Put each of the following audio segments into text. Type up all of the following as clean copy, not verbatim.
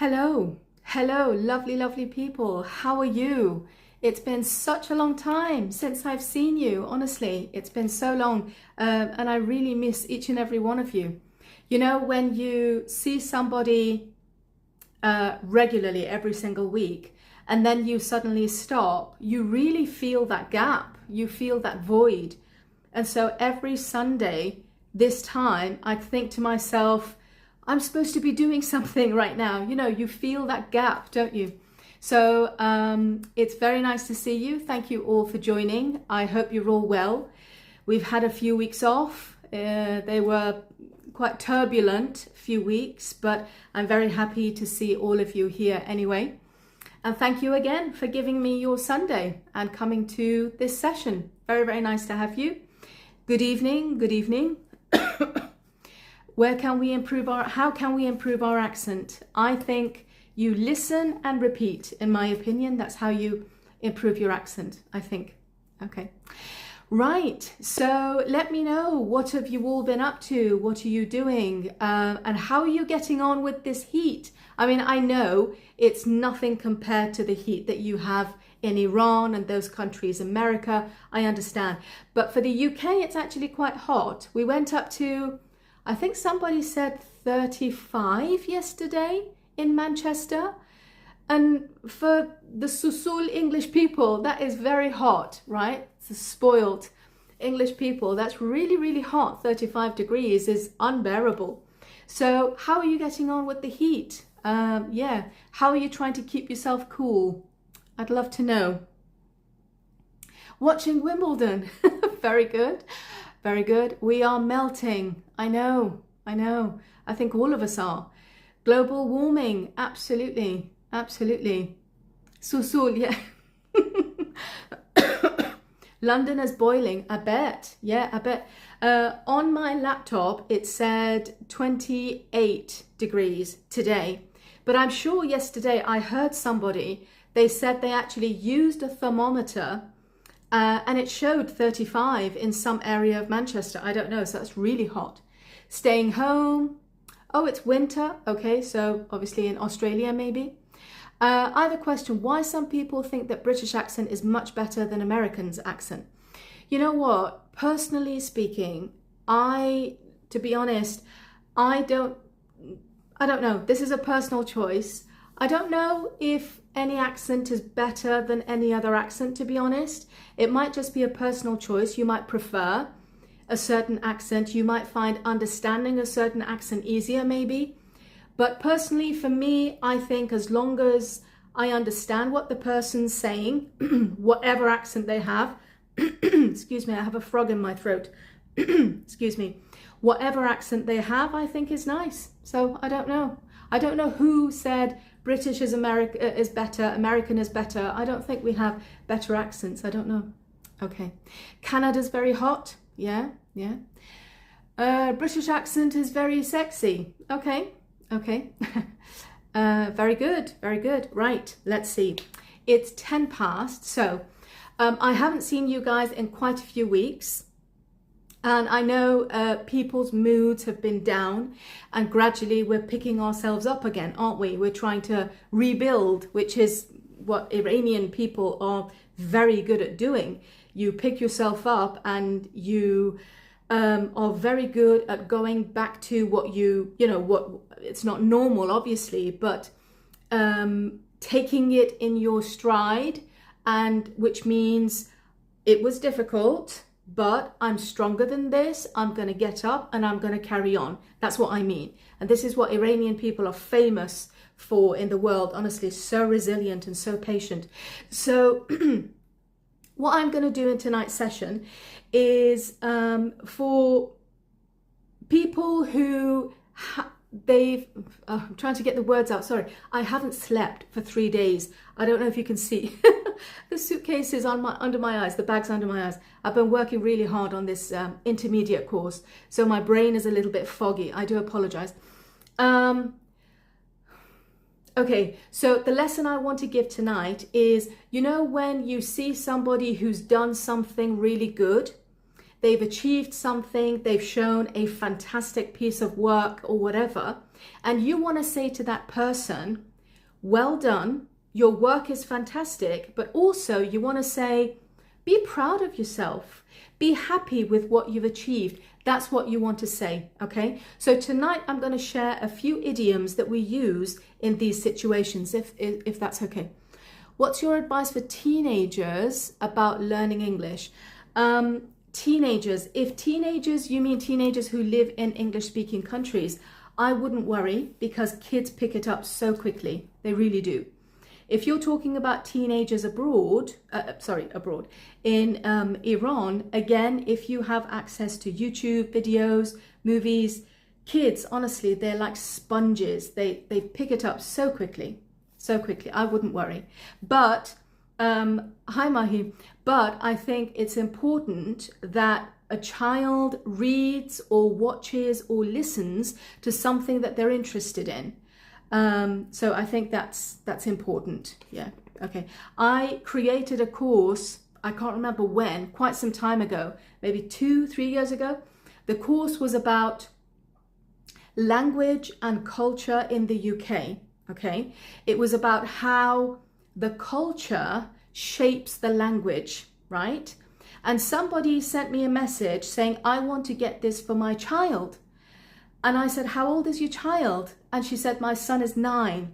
Hello, hello, lovely, lovely people. How are you? It's been such a long time since I've seen you. Honestly, it's been so long, and I really miss each and every one of you. You know, when you see somebody regularly every single week, and then you suddenly stop, you really feel that gap. You feel that void. And so every Sunday, this time, I think to myself, I'm supposed to be doing something right now. You know, you feel that gap, don't you? So it's very nice to see you. Thank you all for joining. I hope you're all well. We've had a few weeks off. They were quite turbulent few weeks, but I'm very happy to see all of you here anyway. And thank you again for giving me your Sunday and coming to this session. Very, very nice to have you. Good evening, good evening. How can we improve our accent? I think you listen and repeat, in my opinion. That's how you improve your accent, I think. Okay. Right. So let me know, what have you all been up to? What are you doing? And how are you getting on with this heat? I mean, I know it's nothing compared to the heat that you have in Iran and those countries, America, I understand. But for the UK, it's actually quite hot. We went up to, I think somebody said 35 yesterday in Manchester. And for the Susul English people, that is very hot, right? The spoiled English people, that's really, really hot. 35 degrees is unbearable. So how are you getting on with the heat? Yeah, how are you trying to keep yourself cool? I'd love to know. Watching Wimbledon, very good. Very good. We are melting. I know. I think all of us are. Global warming, absolutely. Absolutely. Susul, yeah. London is boiling, I bet. Yeah, I bet. On my laptop, it said 28 degrees today. But I'm sure yesterday I heard somebody, they said they actually used a thermometer and it showed 35 in some area of Manchester. I don't know, so that's really hot. Staying home. Oh, it's winter. Okay, so obviously in Australia maybe. I have a question. Why some people think that British accent is much better than American's accent? You know what? Personally speaking, to be honest, I don't know. This is a personal choice. I don't know if any accent is better than any other accent, to be honest. It might just be a personal choice. You might prefer a certain accent. You might find understanding a certain accent easier, maybe. But personally, for me, I think as long as I understand what the person's saying, whatever accent they have, excuse me, I have a frog in my throat. Excuse me. Whatever accent they have, I think is nice. So I don't know. I don't know who said British is better, American is better. I don't think we have better accents. I don't know. Okay. Canada's very hot. Yeah. British accent is very sexy. Okay. Very good. Right, let's see. It's 10 past, so I haven't seen you guys in quite a few weeks. And I know people's moods have been down and gradually we're picking ourselves up again, aren't we? We're trying to rebuild, which is what Iranian people are very good at doing. You pick yourself up and you are very good at going back to what what it's not normal, obviously, but taking it in your stride, and which means it was difficult, but I'm stronger than this. I'm going to get up and I'm going to carry on. That's what I mean. And this is what Iranian people are famous for in the world. Honestly, so resilient and so patient. So what I'm going to do in tonight's session is for people who I'm trying to get the words out. Sorry, I haven't slept for 3 days. I don't know if you can see the suitcase is under my eyes, the bag's under my eyes. I've been working really hard on this intermediate course, so my brain is a little bit foggy. I do apologize. Okay, so the lesson I want to give tonight is, you know, when you see somebody who's done something really good, they've achieved something, they've shown a fantastic piece of work or whatever, and you want to say to that person, well done, your work is fantastic, but also you want to say, be proud of yourself. Be happy with what you've achieved. That's what you want to say, okay? So tonight I'm going to share a few idioms that we use in these situations, if that's okay. What's your advice for teenagers about learning English? Teenagers, if teenagers, you mean teenagers who live in English-speaking countries, I wouldn't worry because kids pick it up so quickly. They really do. If you're talking about teenagers abroad, in Iran, again, if you have access to YouTube videos, movies, kids, honestly, they're like sponges. They pick it up so quickly, so quickly. I wouldn't worry. But, hi Mahi, but I think it's important that a child reads or watches or listens to something that they're interested in. So I think that's important. Yeah. Okay. I created a course, I can't remember when, quite some time ago, maybe 2-3 years ago. The course was about language and culture in the UK. Okay. It was about how the culture shapes the language, right? And somebody sent me a message saying, I want to get this for my child. And I said, how old is your child? And she said, my son is 9.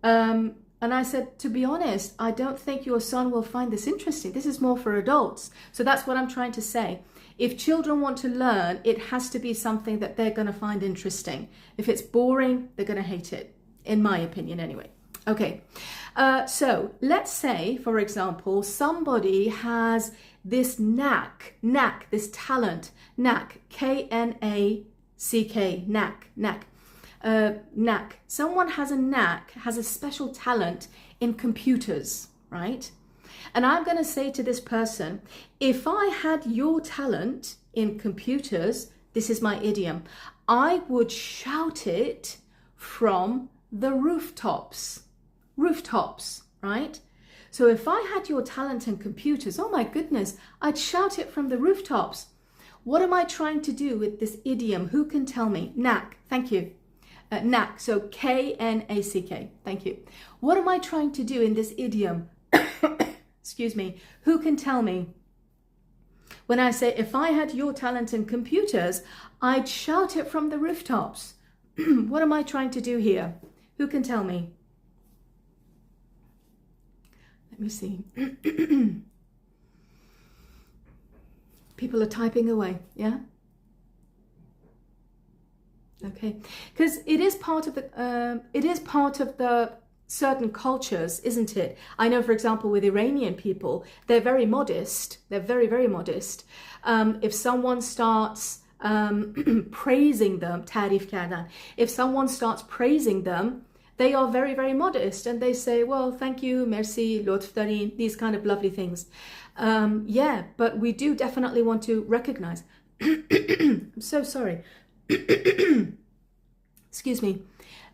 And I said, to be honest, I don't think your son will find this interesting. This is more for adults. So that's what I'm trying to say. If children want to learn, it has to be something that they're going to find interesting. If it's boring, they're going to hate it, in my opinion anyway. Okay, so let's say, for example, somebody has this knack, this talent, knack, K-N-A-C-K, knack. Knack. Someone has a knack, has a special talent in computers, right? And I'm going to say to this person, if I had your talent in computers, this is my idiom, I would shout it from the rooftops. Rooftops, right? So if I had your talent in computers, oh my goodness, I'd shout it from the rooftops. What am I trying to do with this idiom? Who can tell me? Knack, thank you. Knack, so K-N-A-C-K, thank you. What am I trying to do in this idiom? Excuse me, who can tell me? When I say, if I had your talent in computers, I'd shout it from the rooftops. What am I trying to do here? Who can tell me? Let me see. People are typing away, yeah? Okay, because it is part of the certain cultures, isn't it? I know, for example, with Iranian people, they're very modest. They're very, very modest. If someone starts praising them, tarif kardan, if someone starts praising them, they are very, very modest, and they say, well, thank you, merci, lutf darin, these kind of lovely things. Yeah, but we do definitely want to recognize. I'm so sorry. Excuse me.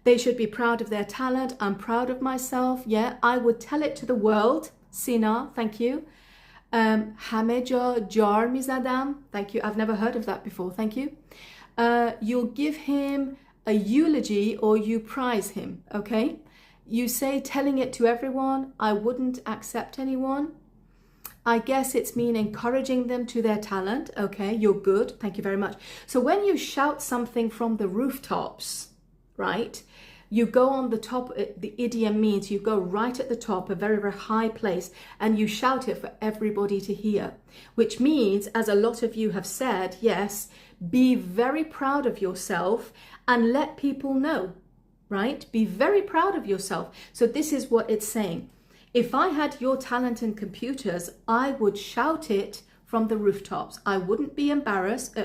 They should be proud of their talent. I'm proud of myself. Yeah, I would tell it to the world. Sina, thank you. Hame ja jar mizadam. Thank you. I've never heard of that before. Thank you. You'll give him a eulogy or you prize him. Okay. You say telling it to everyone. I wouldn't accept anyone. I guess it's mean encouraging them to their talent. Okay, you're good. Thank you very much. So when you shout something from the rooftops, right, you go on the top, the idiom means you go right at the top, a very, very high place, and you shout it for everybody to hear, which means, as a lot of you have said, yes, be very proud of yourself and let people know, right? Be very proud of yourself. So this is what it's saying. If I had your talent in computers, I would shout it from the rooftops. I wouldn't be embarrassed.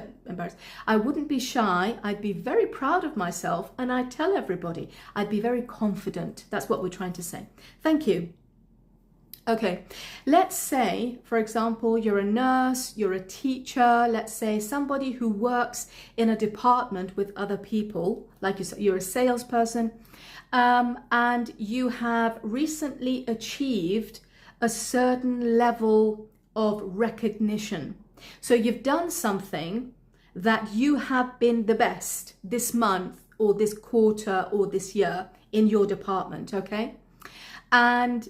I wouldn't be shy. I'd be very proud of myself and I'd tell everybody. I'd be very confident. That's what we're trying to say. Thank you. Okay, let's say, for example, you're a nurse, you're a teacher, let's say somebody who works in a department with other people, like you're a salesperson, and you have recently achieved a certain level of recognition. So you've done something that you have been the best this month or this quarter or this year in your department, okay? And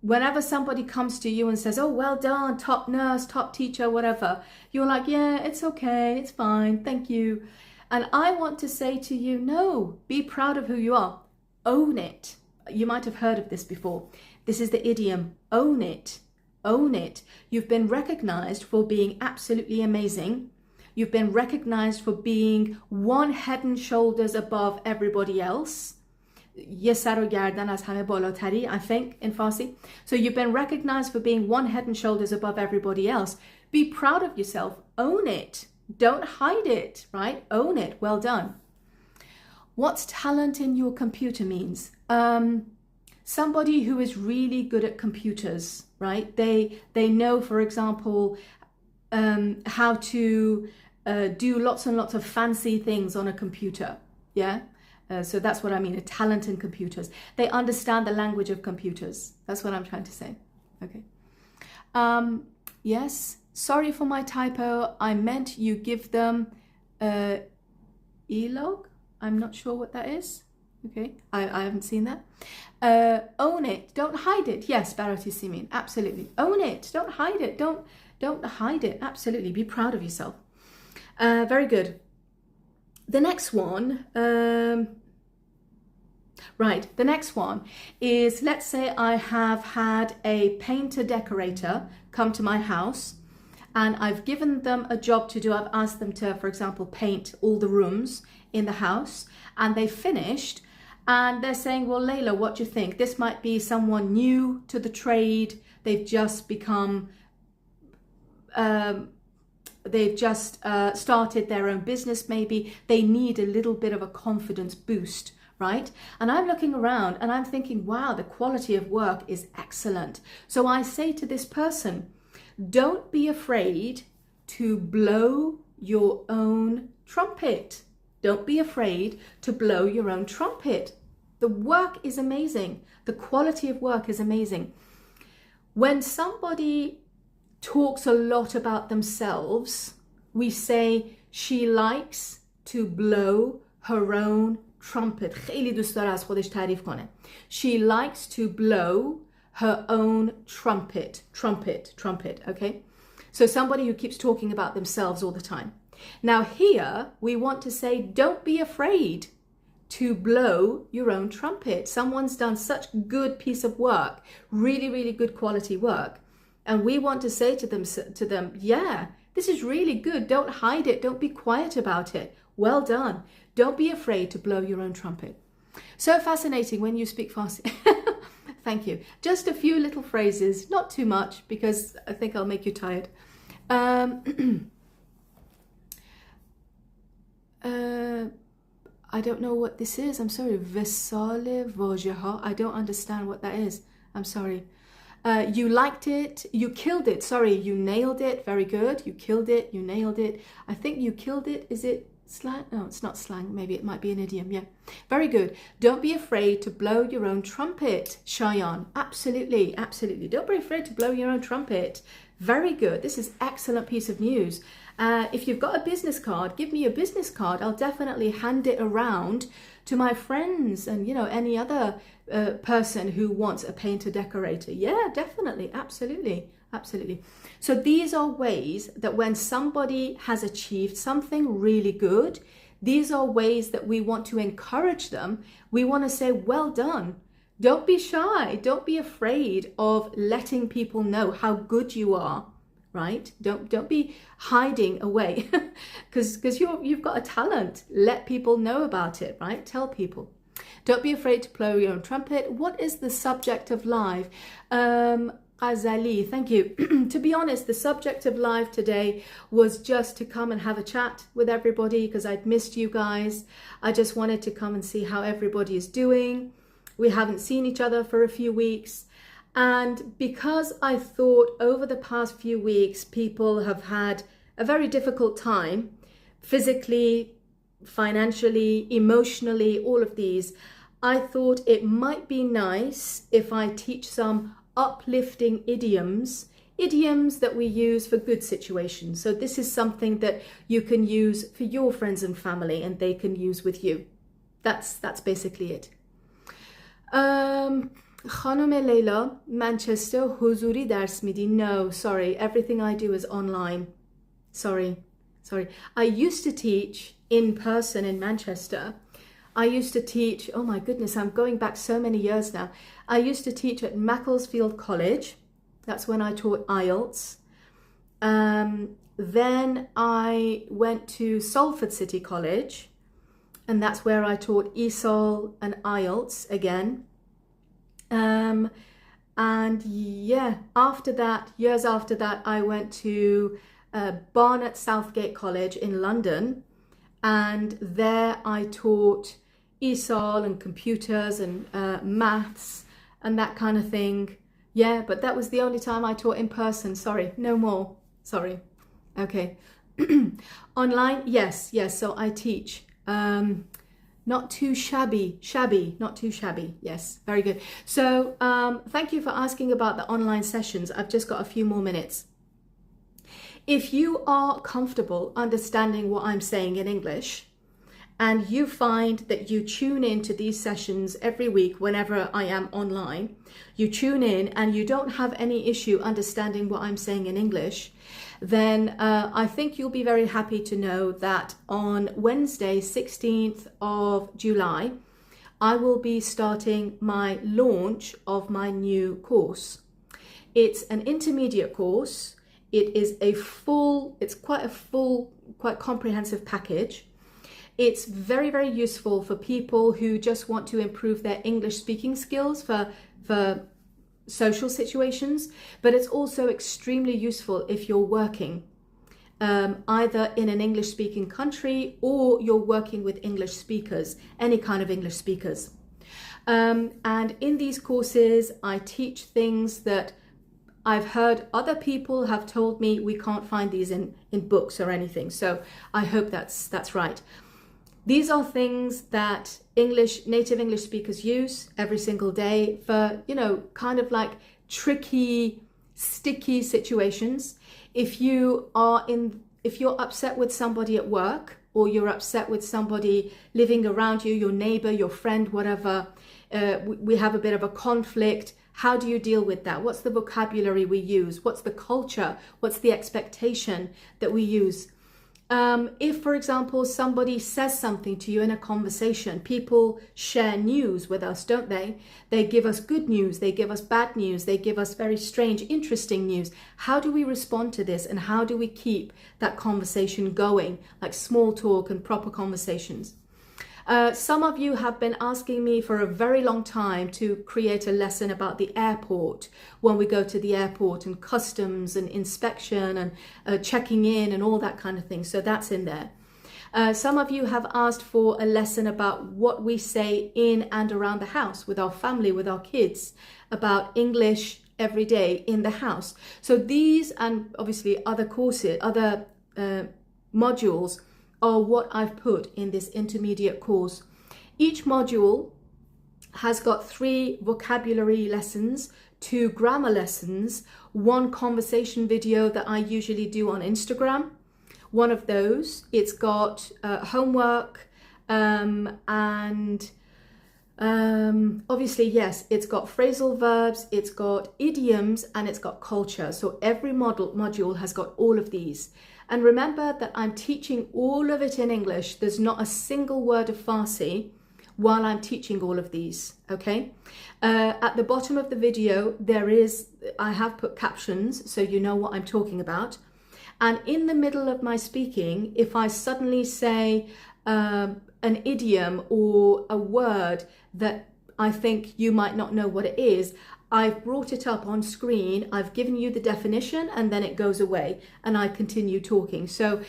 whenever somebody comes to you and says, oh, well done, top nurse, top teacher, whatever, you're like, yeah, it's okay, it's fine, thank you. And I want to say to you, no, be proud of who you are. Own it. You might have heard of this before. This is the idiom, own it. Own it. You've been recognized for being absolutely amazing. You've been recognized for being one head and shoulders above everybody else. یه سر و گردن از همه بالاتری, I think, in Farsi. So you've been recognized for being one head and shoulders above everybody else. Be proud of yourself. Own it. Don't hide it, right? Own it. Well done. What's talent in your computer means? Somebody who is really good at computers, right? They know, for example, how to do lots and lots of fancy things on a computer, yeah? So that's what I mean, a talent in computers. They understand the language of computers. That's what I'm trying to say, okay? Yes, sorry for my typo. I meant you give them e-log. I'm not sure what that is. Okay, I haven't seen that. Own it, don't hide it. Yes, Barati Simin, absolutely. Own it, don't hide it. Don't hide it, absolutely. Be proud of yourself. Very good. The next one, right, the next one is, let's say I have had a painter decorator come to my house and I've given them a job to do. I've asked them to, for example, paint all the rooms in the house, and they finished. And they're saying, well, Layla, what do you think? This might be someone new to the trade. They've just become, started their own business maybe. They need a little bit of a confidence boost, right? And I'm looking around and I'm thinking, wow, the quality of work is excellent. So I say to this person, don't be afraid to blow your own trumpet. Don't be afraid to blow your own trumpet. The work is amazing. The quality of work is amazing. When somebody talks a lot about themselves, we say she likes to blow her own trumpet. خیلی دوست داره از خودش تعریف کنه. She likes to blow her own trumpet. Trumpet, okay? So somebody who keeps talking about themselves all the time. Now here, we want to say, don't be afraid to blow your own trumpet. Someone's done such good piece of work, really, really good quality work. And we want to say to them, yeah, this is really good. Don't hide it. Don't be quiet about it. Well done. Don't be afraid to blow your own trumpet. So fascinating when you speak Farsi. Thank you. Just a few little phrases, not too much, because I think I'll make you tired. I don't know what this is. I'm sorry. Vesale vojaha. I don't understand what that is. I'm sorry. You liked it. You killed it. Sorry, you nailed it. Very good. You killed it. You nailed it. I think you killed it. Is it slang? No, it's not slang. Maybe it might be an idiom. Yeah. Very good. Don't be afraid to blow your own trumpet, Shayan. Absolutely. Absolutely. Don't be afraid to blow your own trumpet. Very good. This is excellent piece of news. If you've got a business card, give me a business card. I'll definitely hand it around to my friends and, you know, any other person who wants a painter decorator. Yeah, definitely. Absolutely. Absolutely. So these are ways that when somebody has achieved something really good, these are ways that we want to encourage them. We want to say, well done. Don't be shy. Don't be afraid of letting people know how good you are. Right? Don't be hiding away because you've got a talent. Let people know about it, right? Tell people. Don't be afraid to blow your own trumpet. What is the subject of live? Ghazali, thank you. To be honest, the subject of live today was just to come and have a chat with everybody because I'd missed you guys. I just wanted to come and see how everybody is doing. We haven't seen each other for a few weeks. And because I thought over the past few weeks, people have had a very difficult time, physically, financially, emotionally, all of these, I thought it might be nice if I teach some uplifting idioms that we use for good situations. So this is something that you can use for your friends and family and they can use with you. That's basically it. خانم لیلا منچستر حضوری درس میدی؟ No, sorry, everything I do is online. Sorry. I used to teach in person in Manchester. I used to teach, oh my goodness, I'm going back so many years now. I used to teach at Macclesfield College. That's when I taught IELTS. Then I went to Salford City College, and that's where I taught ESOL and IELTS again. And yeah, after that, years after that, I went to Barnet Southgate College in London, and there I taught ESOL and computers and maths and that kind of thing. Yeah, but that was the only time I taught in person. Sorry, no more. Sorry. Okay. Online, yes. So I teach. Not too shabby, not too shabby. Yes, very good. So thank you for asking about the online sessions. I've just got a few more minutes. If you are comfortable understanding what I'm saying in English, and you find that you tune into these sessions every week whenever I am online, you tune in and you don't have any issue understanding what I'm saying in English, then I think you'll be very happy to know that on Wednesday, 16th of July, I will be starting my launch of my new course. It's an intermediate course. It is quite comprehensive package. It's very, very useful for people who just want to improve their English speaking skills for social situations, but it's also extremely useful if you're working either in an English speaking country or you're working with English speakers, any kind of English speakers. And in these courses, I teach things that I've heard other people have told me we can't find these in books or anything. So I hope that's right. These are things that native English speakers use every single day for, kind of like tricky, sticky situations. If you're upset with somebody at work, or you're upset with somebody living around you, your neighbor, your friend, whatever, we have a bit of a conflict. How do you deal with that? What's the vocabulary we use? What's the culture? What's the expectation that we use? If, for example, somebody says something to you in a conversation, people share news with us, don't they? They give us good news, they give us bad news, they give us very strange, interesting news. How do we respond to this, and how do we keep that conversation going, like small talk and proper conversations? Some of you have been asking me for a very long time to create a lesson about the airport, when we go to the airport, and customs and inspection and checking in and all that kind of thing. So that's in there. Some of you have asked for a lesson about what we say in and around the house with our family, with our kids, about English every day in the house. So these, and obviously other courses, other modules, are what I've put in this intermediate course. Each module has got 3 vocabulary lessons, 2 grammar lessons, 1 conversation video that I usually do on Instagram. One of those, it's got homework and obviously, yes, it's got phrasal verbs, it's got idioms, and it's got culture. So every module has got all of these. And remember that I'm teaching all of it in English. There's not a single word of Farsi while I'm teaching all of these, okay? At the bottom of the video, I have put captions so you know what I'm talking about. And in the middle of my speaking, if I suddenly say an idiom or a word that I think you might not know what it is, I've brought it up on screen, I've given you the definition, and then it goes away and I continue talking. So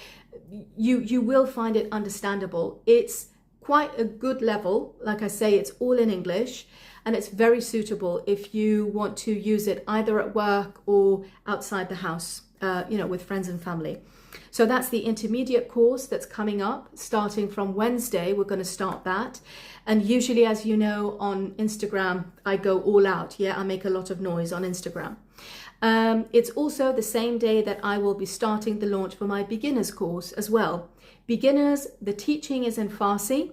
you will find it understandable. It's quite a good level. Like I say, it's all in English, and it's very suitable if you want to use it either at work or outside the house, with friends and family. So that's the intermediate course that's coming up starting from Wednesday. We're going to start that. And usually, as you know, on Instagram, I go all out. Yeah, I make a lot of noise on Instagram. It's also the same day that I will be starting the launch for my beginners course as well. Beginners, the teaching is in Farsi.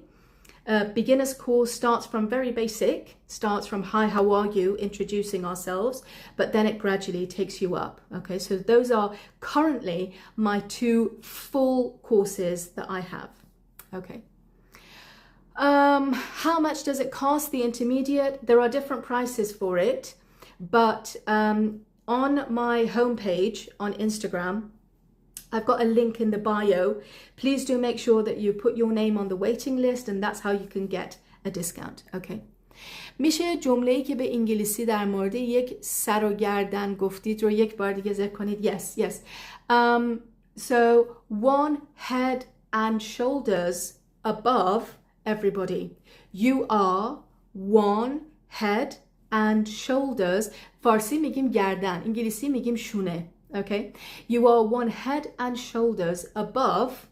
Beginner's course starts from very basic, starts from hi, how are you, introducing ourselves, but then it gradually takes you up. Okay, so those are currently my 2 full courses that I have. Okay. How much does it cost, the intermediate? There are different prices for it, but on my homepage on Instagram, I've got a link in the bio. Please do make sure that you put your name on the waiting list, and that's how you can get a discount. Okay. میشه جمله‌ای که به انگلیسی در مورد یک سر و گردن گفتید رو یک بار دیگه ذکر کنید؟ Yes, yes. So one head and shoulders above everybody. You are one head and shoulders. فارسی میگیم گردن، انگلیسی میگیم شونه. Okay, you are one head and shoulders above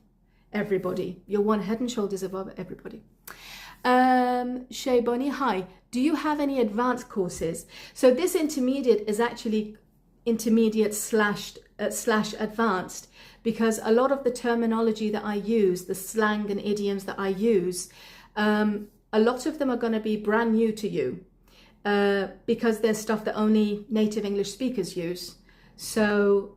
everybody. You're one head and shoulders above everybody. Shaybani, hi. Do you have any advanced courses? So this intermediate is actually intermediate slash advanced, because a lot of the terminology that I use, the slang and idioms that I use, a lot of them are going to be brand new to you, because there's stuff that only native English speakers use. So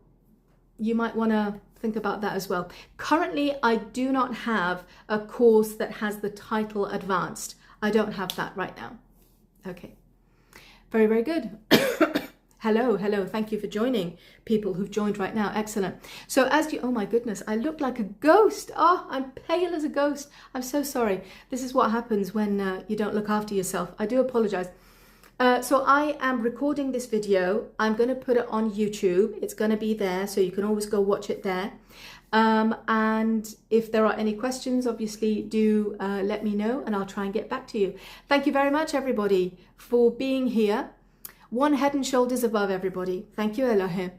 you might want to think about that as well. Currently, I do not have a course that has the title advanced. I don't have that right now. Okay. Very, very good. Hello, hello. Thank you for joining, people who've joined right now. Excellent. So as you, oh my goodness, I look like a ghost. Oh, I'm pale as a ghost. I'm so sorry. This is what happens when you don't look after yourself. I do apologize. So I am recording this video. I'm going to put it on YouTube. It's going to be there, so you can always go watch it there. And if there are any questions, obviously do let me know, and I'll try and get back to you. Thank you very much, everybody, for being here. One head and shoulders above everybody. Thank you, Elohim.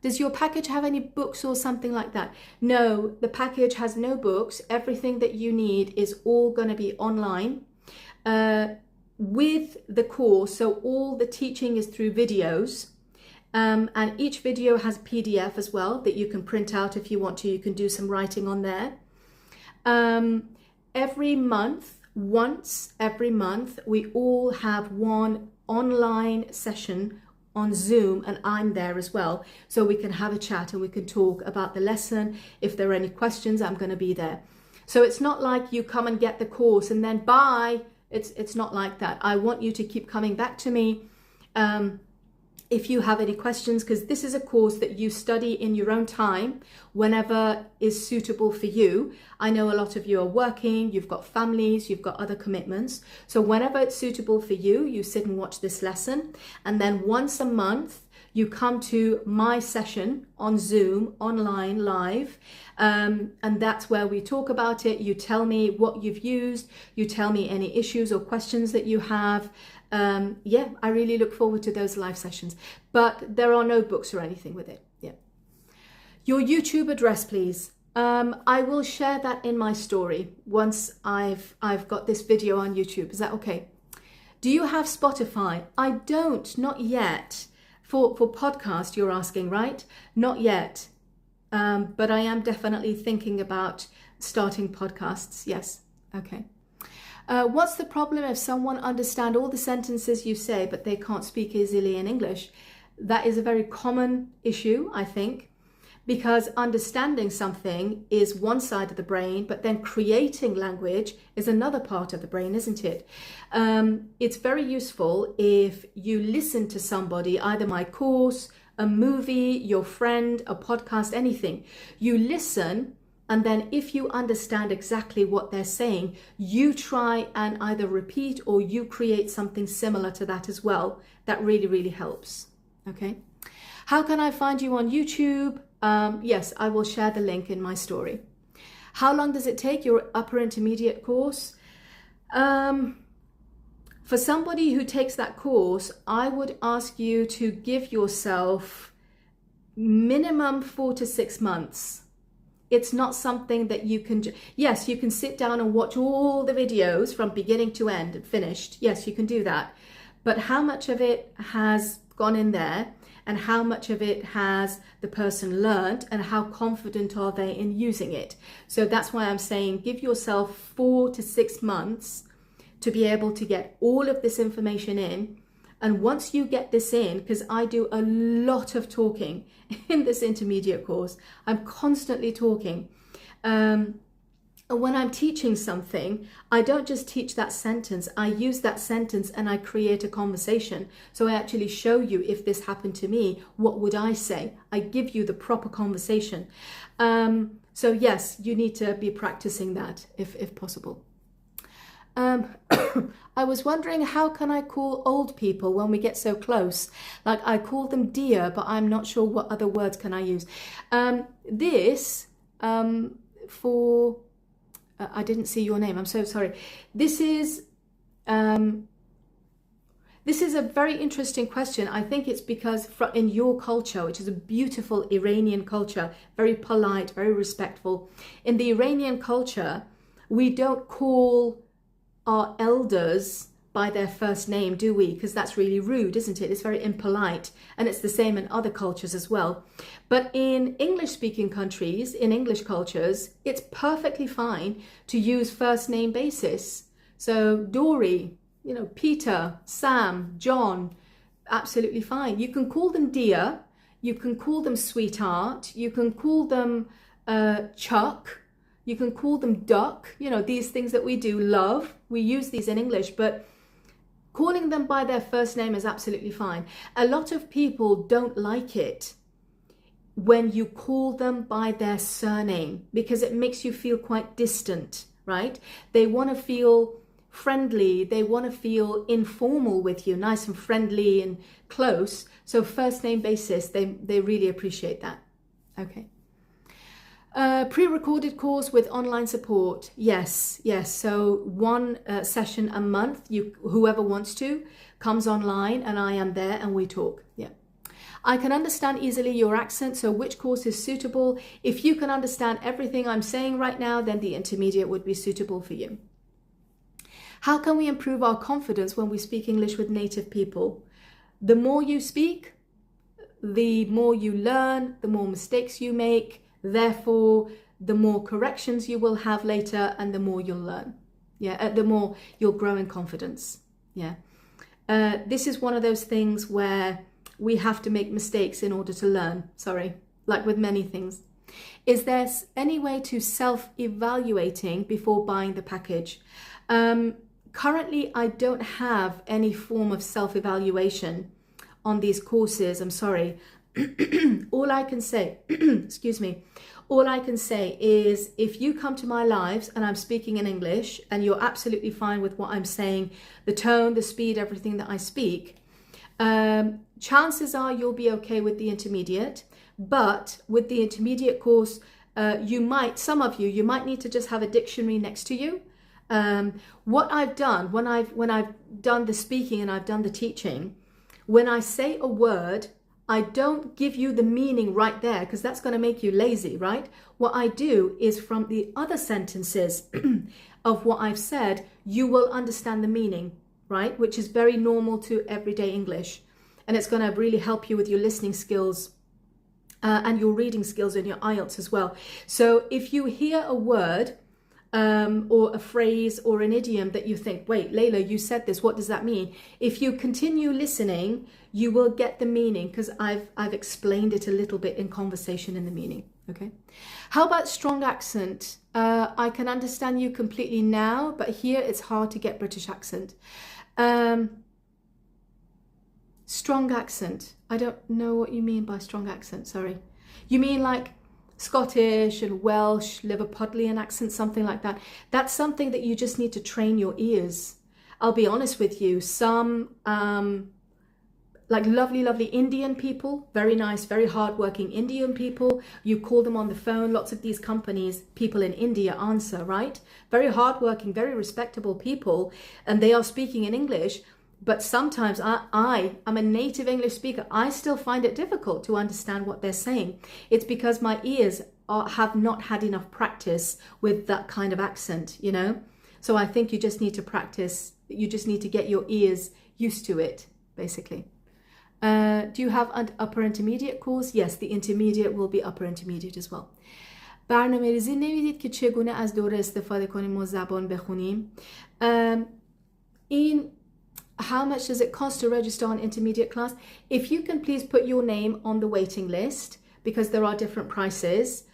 Does your package have any books or something like that? No, the package has no books. Everything that you need is all going to be online. With the course, so all the teaching is through videos, and each video has a PDF as well that you can print out if you want to. You can do some writing on there. Every month, once every month, we all have one online session on Zoom, and I'm there as well, so we can have a chat and we can talk about the lesson. If there are any questions, I'm going to be there. So it's not like you come and get the course and then bye. It's not like that. I want you to keep coming back to me if you have any questions, because this is a course that you study in your own time, whenever is suitable for you. I know a lot of you are working, you've got families, you've got other commitments. So whenever it's suitable for you, you sit and watch this lesson. And then once a month, you come to my session on Zoom, online, live, and that's where we talk about it. You tell me what you've used, you tell me any issues or questions that you have. Yeah, I really look forward to those live sessions, but there are no books or anything with it. Yeah. Your YouTube address, please. I will share that in my story once I've got this video on YouTube. Is that okay? Do you have Spotify? I don't, not yet. For podcast, you're asking, right? Not yet. But I am definitely thinking about starting podcasts. Yes. Okay. What's the problem if someone understands all the sentences you say, but they can't speak easily in English? That is a very common issue, I think, because understanding something is one side of the brain, but then creating language is another part of the brain, isn't it? It's very useful if you listen to somebody, either my course, a movie, your friend, a podcast, anything. You listen, and then if you understand exactly what they're saying, you try and either repeat or you create something similar to that as well. That really, really helps. Okay. How can I find you on YouTube? Yes, I will share the link in my story. How long does it take, your upper intermediate course? For somebody who takes that course, I would ask you to give yourself minimum 4 to 6 months. It's not something that you can, yes, you can sit down and watch all the videos from beginning to end and finished. Yes, you can do that. But how much of it has gone in there? and how much of it has the person learned and how confident are they in using it. So that's why I'm saying give yourself 4 to 6 months to be able to get all of this information in. And once you get this in, because I do a lot of talking in this intermediate course, I'm constantly talking. When I'm teaching something, I don't just teach that sentence. I use that sentence and I create a conversation. So I actually show you, if this happened to me, what would I say? I give you the proper conversation. So yes, you need to be practicing that if possible. I was wondering, how can I call old people when we get so close? Like, I call them dear, but I'm not sure what other words can I use. I didn't see your name. I'm so sorry. This is a very interesting question. I think it's because in your culture, which is a beautiful Iranian culture, very polite, very respectful. In the Iranian culture, we don't call our elders by their first name, do we? Because that's really rude, isn't it? It's very impolite, and it's the same in other cultures as well. But in English-speaking countries, in English cultures, it's perfectly fine to use first name basis. So Dory, Peter, Sam, John, absolutely fine. You can call them dear, you can call them sweetheart, you can call them Chuck, you can call them duck, these things that we do, love. We use these in English, but calling them by their first name is absolutely fine. A lot of people don't like it when you call them by their surname because it makes you feel quite distant, right? They want to feel friendly. They want to feel informal with you, nice and friendly and close. So first name basis, they really appreciate that. Okay. Pre-recorded course with online support. Yes. So one session a month. Whoever wants to comes online, and I am there, and we talk. Yeah. I can understand easily your accent. So which course is suitable? If you can understand everything I'm saying right now, then the intermediate would be suitable for you. How can we improve our confidence when we speak English with native people? The more you speak, the more you learn, the more mistakes you make. Therefore, the more corrections you will have later, and the more you'll learn. Yeah, the more you'll grow in confidence. Yeah, this is one of those things where we have to make mistakes in order to learn. Sorry, like with many things. Is there any way to self-evaluating before buying the package? Currently, I don't have any form of self-evaluation on these courses. I'm sorry. All I can say, excuse me, all I can say is if you come to my lives and I'm speaking in English and you're absolutely fine with what I'm saying, the tone, the speed, everything that I speak, chances are you'll be okay with the intermediate. But with the intermediate course, some of you might need to just have a dictionary next to you. What I've done when I've done the speaking and I've done the teaching, when I say a word, I don't give you the meaning right there because that's going to make you lazy, right? What I do is from the other sentences of what I've said, you will understand the meaning, right? Which is very normal to everyday English. And it's going to really help you with your listening skills and your reading skills and your IELTS as well. So if you hear a word or a phrase or an idiom that you think, wait, Layla, you said this, what does that mean? If you continue listening, you will get the meaning because I've explained it a little bit in conversation in the meaning. Okay. How about strong accent? I can understand you completely now, but here it's hard to get British accent. Strong accent. I don't know what you mean by strong accent. Sorry. You mean like Scottish and Welsh, Liverpudlian accent, something like that. That's something that you just need to train your ears. I'll be honest with you. Some like lovely Indian people, very nice, very hardworking Indian people. You call them on the phone. Lots of these companies, people in India answer, right? Very hardworking, very respectable people, and they are speaking in English. But sometimes I'm a native English speaker. I still find it difficult to understand what they're saying. It's because my ears have not had enough practice with that kind of accent, you know? So I think you just need to practice. You just need to get your ears used to it, basically. Do you have an upper intermediate course? Yes, the intermediate will be upper intermediate as well. برنامه ریزی نمیدید که چگونه از دوره استفاده کنیم و زبان بخونیم. این How much does it cost to register on intermediate class? If you can please put your name on the waiting list, because there are different prices,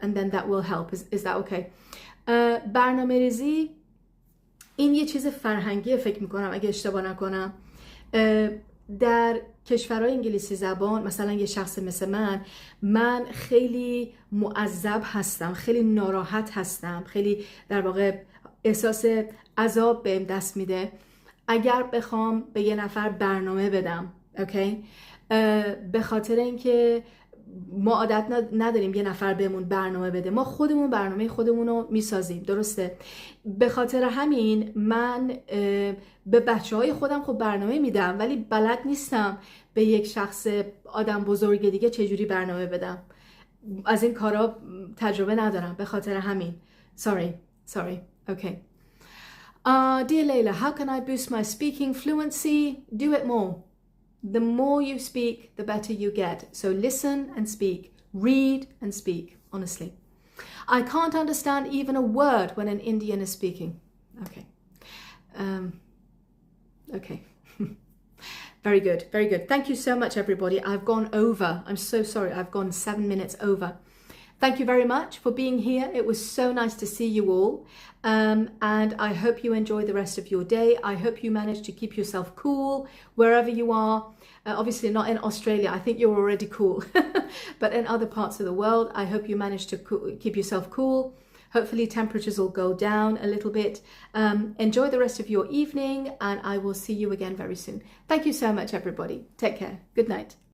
and then that will help. Is that okay? برنامه ریزی این یه چیز فرهنگیه فکر میکنم اگه اشتباه نکنم. در کشورهای انگلیسی زبان مثلا یه شخص مثل من خیلی معذب هستم، خیلی ناراحت هستم، خیلی در واقع احساس عذاب بهم دست میده اگر بخوام به یه نفر برنامه بدم. اوکی؟ به خاطر اینکه ما عادت نداریم یه نفر بهمون برنامه بده، ما خودمون برنامه خودمون رو میسازیم. درسته؟ به خاطر همین من به بچه‌های خودم خب برنامه میدم، ولی بلد نیستم به یک شخص آدم بزرگ دیگه چجوری برنامه بدم. از این کارا تجربه ندارم، به خاطر همین. Sorry. Okay. Dear Layla, how can I boost my speaking fluency? Do it more. The more you speak, the better you get. So listen and speak. Read and speak, honestly. I can't understand even a word when an Indian is speaking. Okay. Okay. Very good. Thank you so much, everybody. I've gone over. I'm so sorry. I've gone 7 minutes over. Thank you very much for being here. It was so nice to see you all. And I hope you enjoy the rest of your day. I hope you manage to keep yourself cool wherever you are. Obviously not in Australia. I think you're already cool. But in other parts of the world, I hope you manage to keep yourself cool. Hopefully temperatures will go down a little bit. Enjoy the rest of your evening, and I will see you again very soon. Thank you so much, everybody. Take care. Good night.